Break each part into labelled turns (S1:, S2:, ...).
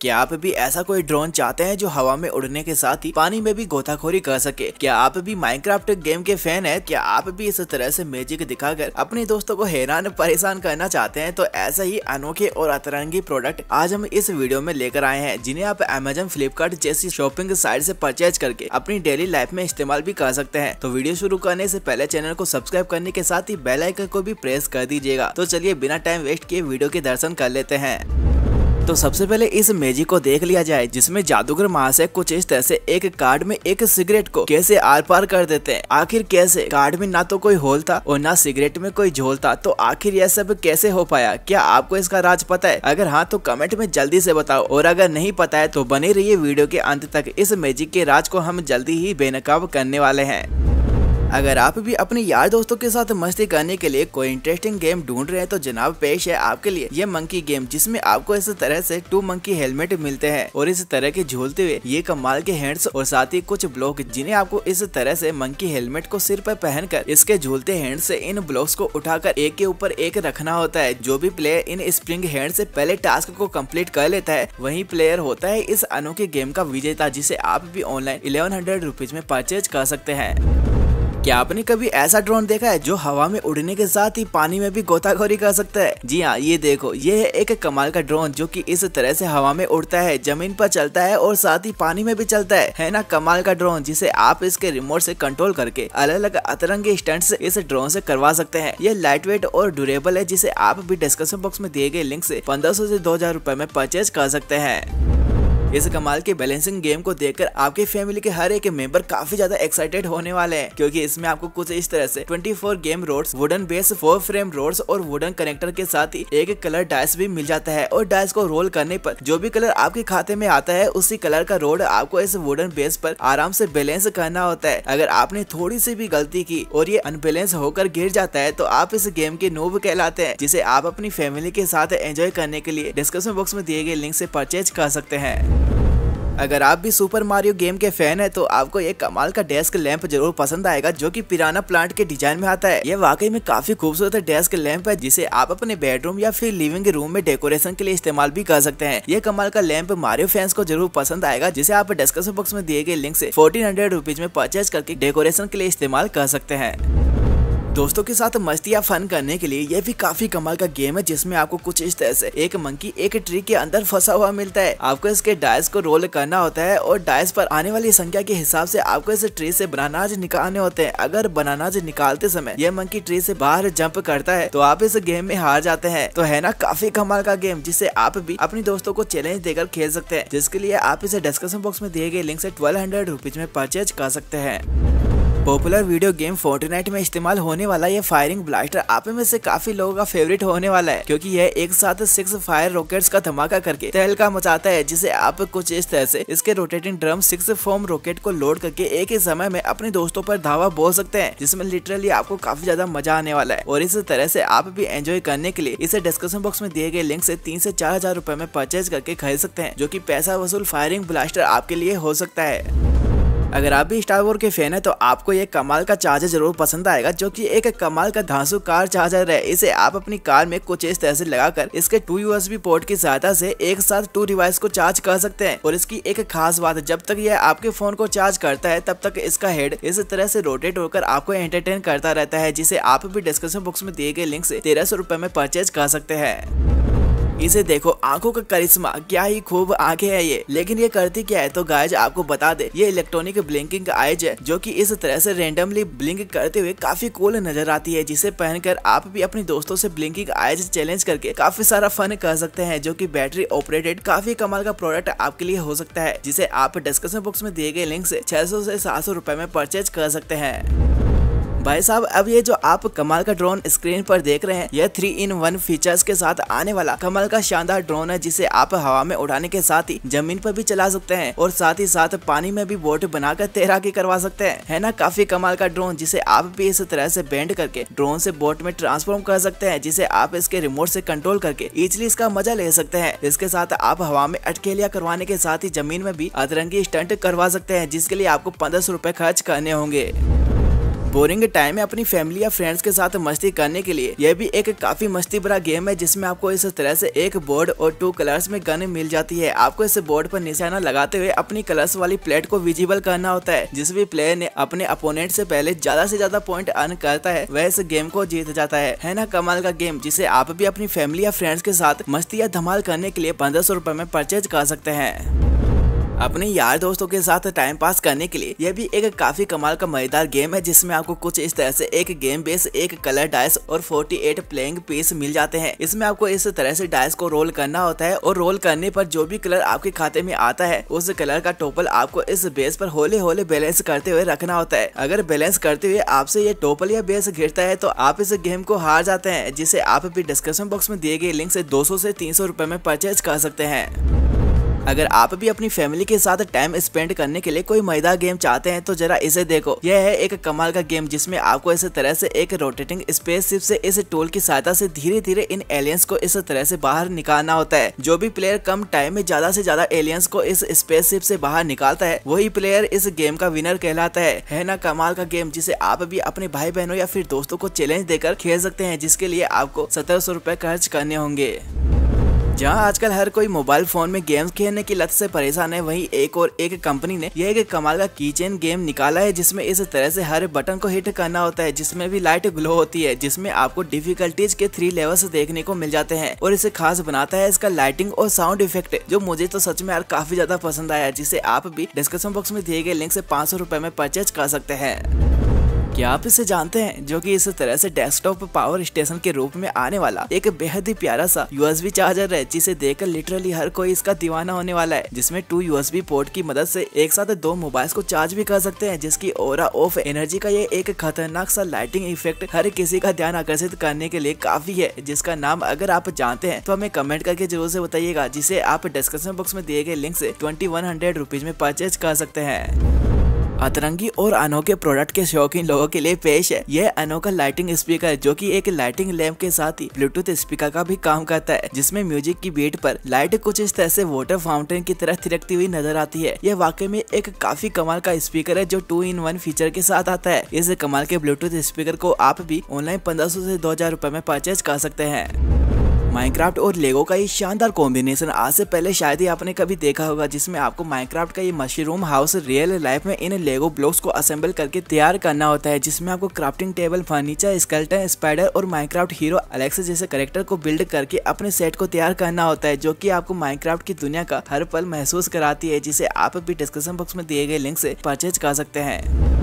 S1: क्या आप भी ऐसा कोई ड्रोन चाहते हैं जो हवा में उड़ने के साथ ही पानी में भी गोताखोरी कर सके? क्या आप भी माइनक्राफ्ट गेम के फैन हैं? क्या आप भी इस तरह से मैजिक दिखाकर अपने दोस्तों को हैरान परेशान करना चाहते हैं? तो ऐसा ही अनोखे और अतरंगी प्रोडक्ट आज हम इस वीडियो में लेकर आए हैं, जिन्हें आप अमेजन, फ्लिपकार्ट जैसी शॉपिंग साइट से परचेज करके अपनी डेली लाइफ में इस्तेमाल भी कर सकते हैं। तो वीडियो शुरू करने से पहले चैनल को सब्सक्राइब करने के साथ ही बेल आइकन को भी प्रेस कर दीजिएगा। तो चलिए बिना टाइम वेस्ट किए वीडियो के दर्शन कर लेते हैं। तो सबसे पहले इस मैजिक को देख लिया जाए, जिसमें जादूगर महाशय कुछ इस तरह से एक कार्ड में एक सिगरेट को कैसे आर पार कर देते हैं। आखिर कैसे? कार्ड में ना तो कोई होल था और ना सिगरेट में कोई झोल था, तो आखिर यह सब कैसे हो पाया? क्या आपको इसका राज पता है? अगर हाँ तो कमेंट में जल्दी से बताओ, और अगर नहीं पता है तो बने रहिए वीडियो के अंत तक। इस मैजिक के राज को हम जल्दी ही बेनकाब करने वाले हैं। अगर आप भी अपने यार दोस्तों के साथ मस्ती करने के लिए कोई इंटरेस्टिंग गेम ढूंढ रहे हैं तो जनाब पेश है आपके लिए ये मंकी गेम, जिसमें आपको इस तरह से 2 मंकी हेलमेट मिलते हैं और इस तरह के झूलते हुए ये कमाल के हैंड्स और साथ ही कुछ ब्लॉक, जिन्हें आपको इस तरह से मंकी हेलमेट को सिर पर पहनकर इसके झूलते हैंड से इन ब्लॉक्स को उठाकर एक के ऊपर एक रखना होता है। जो भी प्लेयर इन स्प्रिंग हैंड से पहले टास्क को कंप्लीट कर लेता है, वही प्लेयर होता है इस अनोखे गेम का विजेता, जिसे आप भी ऑनलाइन 1100 रुपीज में परचेज कर सकते हैं। क्या आपने कभी ऐसा ड्रोन देखा है जो हवा में उड़ने के साथ ही पानी में भी गोताखोरी कर सकता है? जी हाँ, ये देखो, ये है एक कमाल का ड्रोन जो कि इस तरह से हवा में उड़ता है, जमीन पर चलता है और साथ ही पानी में भी चलता है ना कमाल का ड्रोन, जिसे आप इसके रिमोट से कंट्रोल करके अलग अलग अतरंगी स्टंट्स इस ड्रोन से करवा सकते हैं। ये लाइट वेट और ड्यूरेबल है, जिसे आप भी डिस्क्रिप्शन बॉक्स में दिए गए लिंक से 1500 से 2000 रुपए में परचेज कर सकते हैं। इस कमाल के बैलेंसिंग गेम को देखकर आपके फैमिली के हर एक मेंबर काफी ज्यादा एक्साइटेड होने वाले हैं, क्योंकि इसमें आपको कुछ इस तरह से 24 game rods, wooden base 4 frame rods और वुडन कनेक्टर के साथ ही एक कलर डाइस भी मिल जाता है। और डाइस को रोल करने पर जो भी कलर आपके खाते में आता है, उसी कलर का रोड आपको इस वुडन बेस पर आराम से बैलेंस करना होता है। अगर आपने थोड़ी सी भी गलती की और ये अनबैलेंस होकर गिर जाता है, तो आप इस गेम के नूब कहलाते हैं, जिसे आप अपनी फैमिली के साथ एंजॉय करने के लिए डिस्क्रिप्शन बॉक्स में दिए गए लिंक से परचेज कर सकते हैं। अगर आप भी सुपर मारियो गेम के फैन है तो आपको ये कमाल का डेस्क लैंप जरूर पसंद आएगा, जो कि पिराना प्लांट के डिजाइन में आता है। ये वाकई में काफी खूबसूरत डेस्क लैंप है, जिसे आप अपने बेडरूम या फिर लिविंग रूम में डेकोरेशन के लिए इस्तेमाल भी कर सकते हैं। ये कमाल का लैंप मारियो फैंस को जरूर पसंद आएगा, जिसे आप डिस्क्रिप्शन बॉक्स में दिए गए लिंक से 1400 रुपीज में परचेज करके डेकोरेशन के लिए इस्तेमाल कर सकते हैं। दोस्तों के साथ मस्ती या फन करने के लिए यह भी काफी कमाल का गेम है, जिसमें आपको कुछ इस तरह से एक मंकी एक ट्री के अंदर फंसा हुआ मिलता है। आपको इसके डाइस को रोल करना होता है और डाइस पर आने वाली संख्या के हिसाब से आपको इस ट्री से बनानाज निकालने होते हैं। अगर बनानाज निकालते समय यह मंकी ट्री से बाहर जंप करता है तो आप इस गेम में हार जाते हैं। तो है ना काफी कमाल का गेम, जिसे आप भी अपने दोस्तों को चैलेंज देकर खेल सकते हैं, जिसके लिए आप इसे डिस्क्रिप्शन बॉक्स में दिए गए लिंक से 1200 रुपीज में परचेज कर सकते हैं। पॉपुलर वीडियो गेम फोर्टनाइट में इस्तेमाल होने वाला ये फायरिंग ब्लास्टर आप में से काफी लोगों का फेवरेट होने वाला है, क्योंकि यह एक साथ 6 फायर रॉकेट्स का धमाका करके तहलका मचाता है, जिसे आप कुछ इस तरह से इसके रोटेटिंग ड्रम 6 फॉर्म रॉकेट को लोड करके एक ही समय में अपने दोस्तों पर धावा बोल सकते हैं, जिसमें लिटरली आपको काफी ज्यादा मजा आने वाला है। और इस तरह से आप भी एंजॉय करने के लिए इसे डिस्क्रिप्शन बॉक्स में दिए गए लिंक से 3 से 4000 रुपए में परचेज करके खरीद सकते हैं, जो कि पैसा वसूल फायरिंग ब्लास्टर आपके लिए हो सकता है। अगर आप भी स्टार वॉर के फैन है तो आपको ये कमाल का चार्जर जरूर पसंद आएगा, जो कि एक कमाल का धांसू कार चार्जर है। इसे आप अपनी कार में कुछ इस तरह से लगाकर इसके 2 USB पोर्ट की सहायता से एक साथ 2 डिवाइस को चार्ज कर सकते हैं। और इसकी एक खास बात है, जब तक यह आपके फोन को चार्ज करता है तब तक इसका हेड इस तरह से रोटेट होकर आपको एंटरटेन करता रहता है, जिसे आप भी डिस्क्रिप्शन बॉक्स में दिए गए लिंक से 1300 रुपए में परचेज कर सकते हैं। इसे देखो, आंखों का करिश्मा, क्या ही खूब आंखें है ये। लेकिन ये करती क्या है तो गाइज आपको बता दे, ये इलेक्ट्रॉनिक ब्लिंकिंग आइज है, जो कि इस तरह से रैंडमली ब्लिंक करते हुए काफी कूल नजर आती है, जिसे पहनकर आप भी अपने दोस्तों से ब्लिंकिंग आइज चैलेंज करके काफी सारा फन कर सकते हैं, जो कि बैटरी ऑपरेटेड काफी कमाल का प्रोडक्ट आपके लिए हो सकता है, जिसे आप डिस्क्रिप्शन बॉक्स में दिए गए लिंक से 600 से 700 रुपए में परचेज कर सकते हैं। भाई साहब, अब ये जो आप कमाल का ड्रोन स्क्रीन पर देख रहे हैं, यह 3-in-1 फीचर्स के साथ आने वाला कमाल का शानदार ड्रोन है, जिसे आप हवा में उड़ाने के साथ ही जमीन पर भी चला सकते हैं और साथ ही साथ पानी में भी बोट बनाकर तैराकी करवा सकते हैं। है ना काफी कमाल का ड्रोन, जिसे आप भी इस तरह से बेंड करके ड्रोन से बोट में ट्रांसफॉर्म कर सकते हैं, जिसे आप इसके रिमोट से कंट्रोल करके इजीली इसका मजा ले सकते हैं। इसके साथ आप हवा में अटकेलियां करवाने के साथ ही जमीन में भी अतरंगी स्टंट करवा सकते हैं, जिसके लिए आपको 1500 रुपए खर्च करने होंगे। बोरिंग टाइम में अपनी फैमिली या फ्रेंड्स के साथ मस्ती करने के लिए यह भी एक काफी मस्ती भरा गेम है, जिसमें आपको इस तरह से एक बोर्ड और 2 कलर्स में गन मिल जाती है। आपको इस बोर्ड पर निशाना लगाते हुए अपनी कलर्स वाली प्लेट को विजिबल करना होता है। जिस भी प्लेयर ने अपने अपोनेंट से पहले ज्यादा से ज्यादा पॉइंट अर्न करता है वह इस गेम को जीत जाता है ना कमाल का गेम, जिसे आप भी अपनी फैमिली या फ्रेंड्स के साथ मस्ती या धमाल करने के लिए 1500 रुपए में परचेज कर सकते हैं। अपने यार दोस्तों के साथ टाइम पास करने के लिए यह भी एक काफी कमाल का मजेदार गेम है, जिसमें आपको कुछ इस तरह से एक गेम बेस, एक कलर डाइस और 48 प्लेइंग पीस मिल जाते हैं। इसमें आपको इस तरह से डाइस को रोल करना होता है और रोल करने पर जो भी कलर आपके खाते में आता है उस कलर का टोटल आपको इस बेस पर होले होले बैलेंस करते हुए रखना होता है। अगर बैलेंस करते हुए आपसे ये टोटल या बेस गिरता है तो आप इस गेम को हार जाते हैं, जिसे आप भी डिस्क्रिप्शन बॉक्स में दिए गए लिंक से 200 से 300 रुपए में परचेज कर सकते हैं। अगर आप भी अपनी फैमिली के साथ टाइम स्पेंड करने के लिए कोई मजेदार गेम चाहते हैं तो जरा इसे देखो। यह है एक कमाल का गेम, जिसमें आपको इस तरह से एक रोटेटिंग स्पेसशिप से इस टूल की सहायता से धीरे धीरे इन एलियंस को इस तरह से बाहर निकालना होता है। जो भी प्लेयर कम टाइम में ज्यादा से ज्यादा एलियंस को इस स्पेसशिप से बाहर निकालता है वही प्लेयर इस गेम का विनर कहलाता है ना कमाल का गेम, जिसे आप भी अपने भाई बहनों या फिर दोस्तों को चैलेंज देकर खेल सकते हैं, जिसके लिए आपको 1700 रुपए खर्च करने होंगे। जहां आजकल हर कोई मोबाइल फोन में गेम्स खेलने की लत से परेशान है, वहीं एक कंपनी ने यह एक कमाल का कीचेन गेम निकाला है, जिसमें इस तरह से हर बटन को हिट करना होता है, जिसमें भी लाइट ग्लो होती है, जिसमें आपको डिफिकल्टीज के 3 लेवल्स देखने को मिल जाते हैं। और इसे खास बनाता है इसका लाइटिंग और साउंड इफेक्ट, जो मुझे तो सच में यार काफी ज्यादा पसंद आया, जिसे आप भी डिस्क्रिप्शन बॉक्स में दिए गए लिंक से 500 रुपए में परचेज कर सकते हैं। क्या आप इसे जानते हैं, जो कि इस तरह से डेस्कटॉप पावर स्टेशन के रूप में आने वाला एक बेहद ही प्यारा सा USB चार्जर है, जिसे देखकर लिटरली हर कोई इसका दीवाना होने वाला है, जिसमें 2 USB पोर्ट की मदद से एक साथ 2 मोबाइल्स को चार्ज भी कर सकते हैं, जिसकी ऑरा ऑफ एनर्जी का ये एक खतरनाक सा लाइटिंग इफेक्ट हर किसी का ध्यान आकर्षित करने के लिए काफी है, जिसका नाम अगर आप जानते हैं तो हमें कमेंट करके जरूर से बताइएगा, जिसे आप डिस्क्रिप्शन बॉक्स में दिए गए लिंक से 2100 रुपीज में परचेज कर सकते हैं। अतरंगी और अनोखे प्रोडक्ट के शौकीन लोगों के लिए पेश है यह अनोखा लाइटिंग स्पीकर, जो कि एक लाइटिंग लैंप के साथ ही ब्लूटूथ स्पीकर का भी काम करता है, जिसमें म्यूजिक की बीट पर लाइट कुछ इस तरह से वाटर फाउंटेन की तरह थिरकती हुई नजर आती है। यह वाकई में एक काफी कमाल का स्पीकर है, जो 2-in-1 फीचर के साथ आता है। इस कमाल के ब्लूटूथ स्पीकर को आप भी ऑनलाइन 1500 से 2000 रुपए में परचेज कर सकते हैं। माइनक्राफ्ट और लेगो का ये शानदार कॉम्बिनेशन आज से पहले शायद ही आपने कभी देखा होगा, जिसमें आपको माइनक्राफ्ट का ये मशरूम हाउस रियल लाइफ में इन लेगो ब्लॉक्स को असेंबल करके तैयार करना होता है, जिसमें आपको crafting table, furniture, skeleton, spider और माइनक्राफ्ट हीरो एलेक्स जैसे कैरेक्टर को बिल्ड करके अपने सेट को तैयार करना होता है, जो कि आपको माइनक्राफ्ट की दुनिया का हर पल महसूस कराती है, जिसे आप भी डिस्क्रिप्शन बॉक्स में दिए गए लिंक से परचेज कर सकते हैं।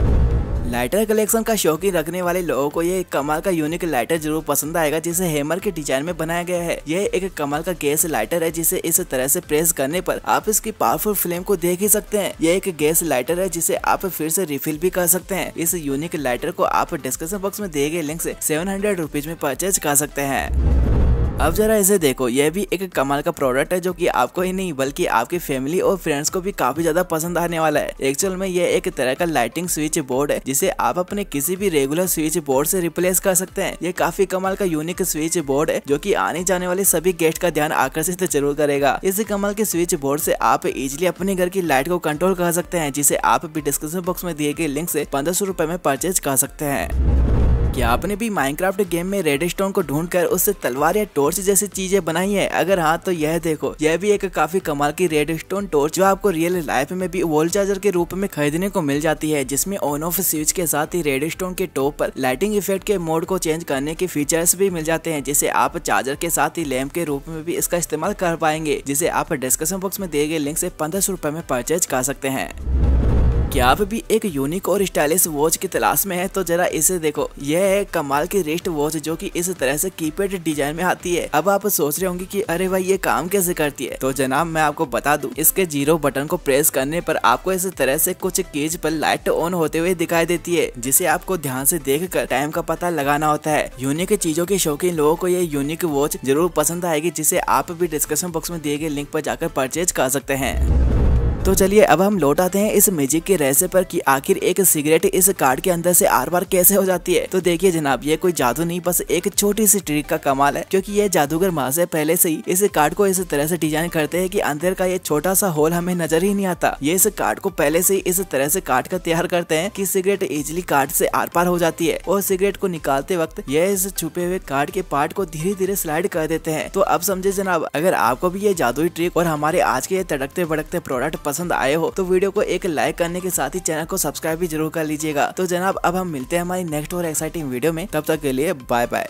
S1: लाइटर कलेक्शन का शौकीन रखने वाले लोगों को ये कमाल का यूनिक लाइटर जरूर पसंद आएगा, जिसे हैमर के डिजाइन में बनाया गया है। यह एक कमाल का गैस लाइटर है, जिसे इस तरह से प्रेस करने पर आप इसकी पावरफुल फ्लेम को देख ही सकते हैं। यह एक गैस लाइटर है, जिसे आप फिर से रिफिल भी कर सकते हैं। इस यूनिक लाइटर को आप डिस्क्रिप्शन बॉक्स में दिए गए लिंक से 700 रुपीज में परचेज कर सकते हैं। अब जरा इसे देखो, यह भी एक कमाल का प्रोडक्ट है, जो कि आपको ही नहीं बल्कि आपकी फैमिली और फ्रेंड्स को भी काफी ज्यादा पसंद आने वाला है। एक्चुअल में यह एक तरह का लाइटिंग स्विच बोर्ड है, जिसे आप अपने किसी भी रेगुलर स्विच बोर्ड से रिप्लेस कर सकते हैं। यह काफी कमाल का यूनिक स्विच बोर्ड है, जो कि आने जाने वाले सभी गेस्ट का ध्यान आकर्षित जरूर करेगा। इस कमाल के स्विच बोर्ड से आप इजिली अपने घर की लाइट को कंट्रोल कर सकते हैं, जिसे आप भी डिस्क्रिप्शन बॉक्स में दिए गए लिंक से 1500 रुपए में परचेज कर सकते हैं। क्या आपने भी माइनक्राफ्ट गेम में रेडस्टोन को ढूंढकर उससे तलवार या टॉर्च जैसी चीजें बनाई है? अगर हाँ तो यह देखो, यह भी एक काफी कमाल की रेडस्टोन टॉर्च, जो आपको रियल लाइफ में भी वॉल चार्जर के रूप में खरीदने को मिल जाती है, जिसमें ऑन ऑफ स्विच के साथ ही रेडस्टोन के टॉप पर लाइटिंग इफेक्ट के मोड को चेंज करने के फीचर्स भी मिल जाते हैं, जिसे आप चार्जर के साथ ही लैंप के रूप में भी इसका इस्तेमाल कर पाएंगे, जिसे आप डिस्क्रिप्शन बॉक्स में दिए गए लिंक से 1500 रुपए में परचेज कर सकते हैं। क्या आप भी एक यूनिक और स्टाइलिश वॉच की तलाश में है? तो जरा इसे देखो, यह है कमाल की रिस्ट वॉच, जो कि इस तरह से कीपैड डिजाइन में आती है। अब आप सोच रहे होंगे कि अरे भाई ये काम कैसे करती है? तो जनाब मैं आपको बता दूं, इसके 0 बटन को प्रेस करने पर आपको इस तरह से कुछ कीज पर लाइट ऑन होते हुए दिखाई देती है, जिसे आपको ध्यान से देखकर टाइम का पता लगाना होता है। यूनिक चीजों के शौकीन लोगों को ये यूनिक वॉच जरूर पसंद आएगी, जिसे आप भी डिस्क्रिप्शन बॉक्स में दिए गए लिंक पर जाकर परचेज कर सकते हैं। तो चलिए अब हम लौट आते हैं इस मैजिक के रहस्य पर कि आखिर एक सिगरेट इस कार्ड के अंदर से आर पार कैसे हो जाती है। तो देखिए जनाब, ये कोई जादू नहीं, बस एक छोटी सी ट्रिक का कमाल है, क्योंकि ये जादूगर महाशय पहले से ही इस कार्ड को इस तरह से डिजाइन करते हैं कि अंदर का ये छोटा सा होल हमें नजर ही नहीं आता। ये इस कार्ड को पहले से ही इस तरह से काट कर तैयार करते हैं कि सिगरेट इजिली कार्ड से आर पार हो जाती है, और सिगरेट को निकालते वक्त ये इस छुपे हुए कार्ड के पार्ट को धीरे धीरे स्लाइड कर देते हैं। तो अब समझे जनाब, अगर आपको भी ये जादुई ट्रिक और हमारे आज के ये तड़कते भड़कते प्रोडक्ट पसंद आए हो तो वीडियो को एक लाइक करने के साथ ही चैनल को सब्सक्राइब भी जरूर कर लीजिएगा। तो जनाब अब हम मिलते हैं हमारी नेक्स्ट और एक्साइटिंग वीडियो में, तब तक के लिए बाय बाय।